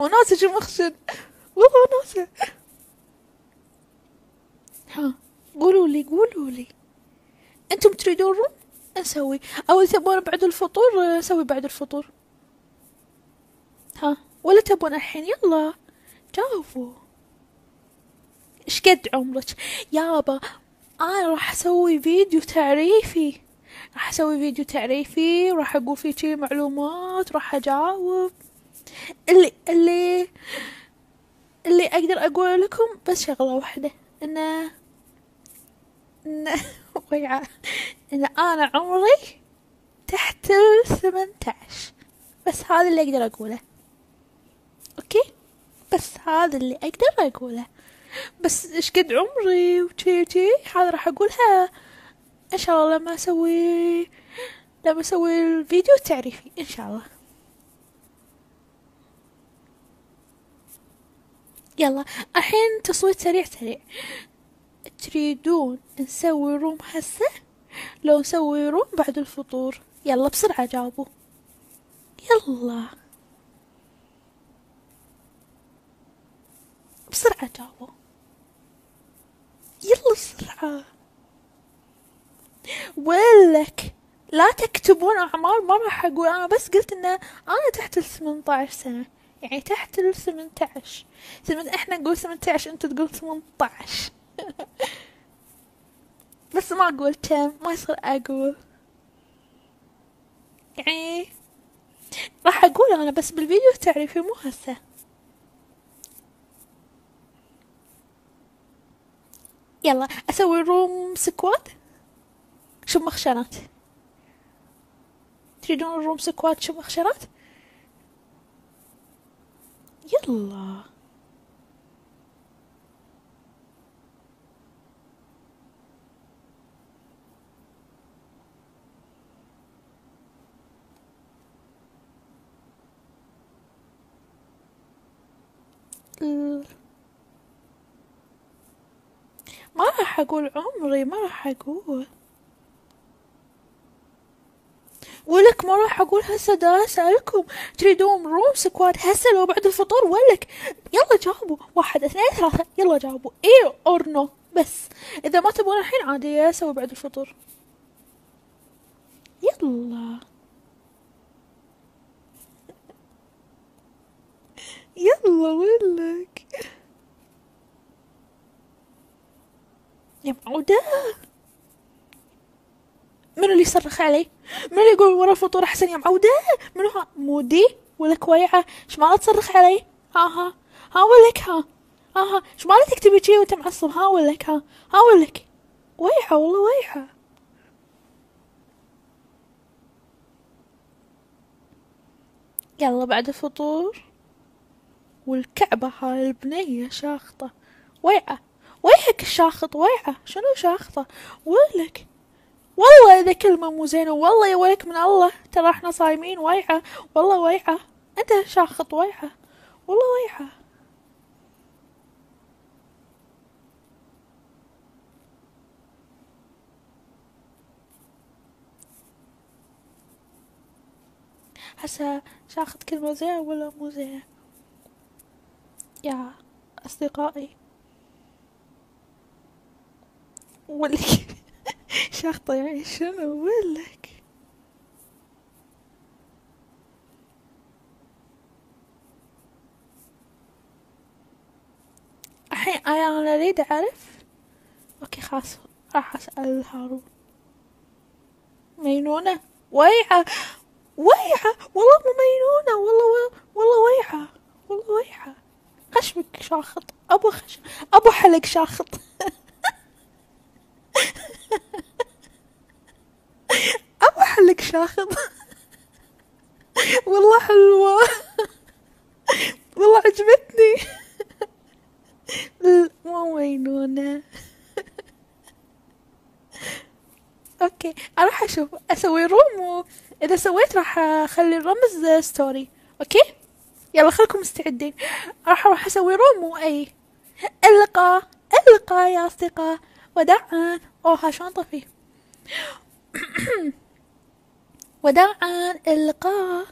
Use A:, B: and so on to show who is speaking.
A: وناسة شو مخشن، والله وناسة. ها، قولوا لي انتم تريدون روم نسوي، او تبون بعد الفطور نسوي بعد الفطور. ها، ولا تبون الحين؟ يلا جاوبوا. ايش قد عمرك يابا؟ انا راح اسوي فيديو تعريفي، راح اقول فيه شي معلومات، راح اجاوب. اللي اللي اقدر اقول لكم بس شغلة واحدة، انه ويعة، ان انا عمري تحت 18، بس هذا اللي اقدر اقوله. اوكي، بس هذا اللي اقدر اقوله. بس ايش قد عمري وشي هذا راح اقولها ان شاء الله لما اسوي الفيديو التعريفي ان شاء الله. يلا الحين تصويت سريع. تريدون نسوي روم هسه لو نسوي روم بعد الفطور؟ يلا بسرعة جاوبوا، يلا بسرعة جاوبوا، يلا بسرعة. ولك لا تكتبون أعمار، ما راح أقول. أنا بس قلت إن أنا تحت 18 سنة، يعني تحت 18. إحنا نقول 18، أنتوا تقول 18. بس ما أقول كم، ما يصير أقول، يعني راح أقول أنا بس بالفيديو التعريفي مو هسه. يلا أسوي روم سكواد. شو مخشنات؟ تريدون روم سكواد شو مخشنات؟ يلا ما راح أقول عمري، ما راح أقول، ولك ما راح أقول هسه. دا أسألكم تريدون روم سكواد هسه لو بعد الفطور ولك؟ يلا جاوبوا، 1 2 3، يلا جاوبوا إيه أور نو. بس إذا ما تبون الحين عادي أسوي بعد الفطور. يلا يلا ولك يا معودة. منو اللي يصرخ علي؟ منو اللي يقول ورا الفطور أحسن يا معودة؟ منو مودي ولك ويعة؟ ايش ما تصرخ علي؟ ها ولك ها ايش ما تكتبي شي وانت معصب؟ ها ولك ها ولك ويعة، والله ويعة. يلا بعد الفطور. والكعبة هاي البنية شاخطة ويعة، ويحك الشاخط ويعة، شنو شاخطة ولك؟ والله إذا كلمة مو زينة والله يا ولك من الله، ترى احنا صايمين ويعة، والله ويعة. انت شاخط ويعة، والله ويعة. هسه شاخط كلمة زينة ولا مو زينة يا أصدقائي؟ ولك شاخطة يعني شنو ولك؟ الحين أنا أريد أعرف. أوكي خلاص، راح أسأل هارون. مينونة ويعة، ويعة والله مو مينونة، والله ويعة، والله ويعة. خشمك شاخط، أبو حلق شاخط. أبو حلق شاخط. والله حلوة، والله عجبتني. مو مينونة. اوكي انا راح اشوف اسوي روم، واذا سويت راح اخلي الرمز ستوري. اوكي يلا خلكم مستعدين. راح اسوي روم واي اللقاء يا اصدقاء، وداعا. اوه شلون طفي. وداعا، اللقاء.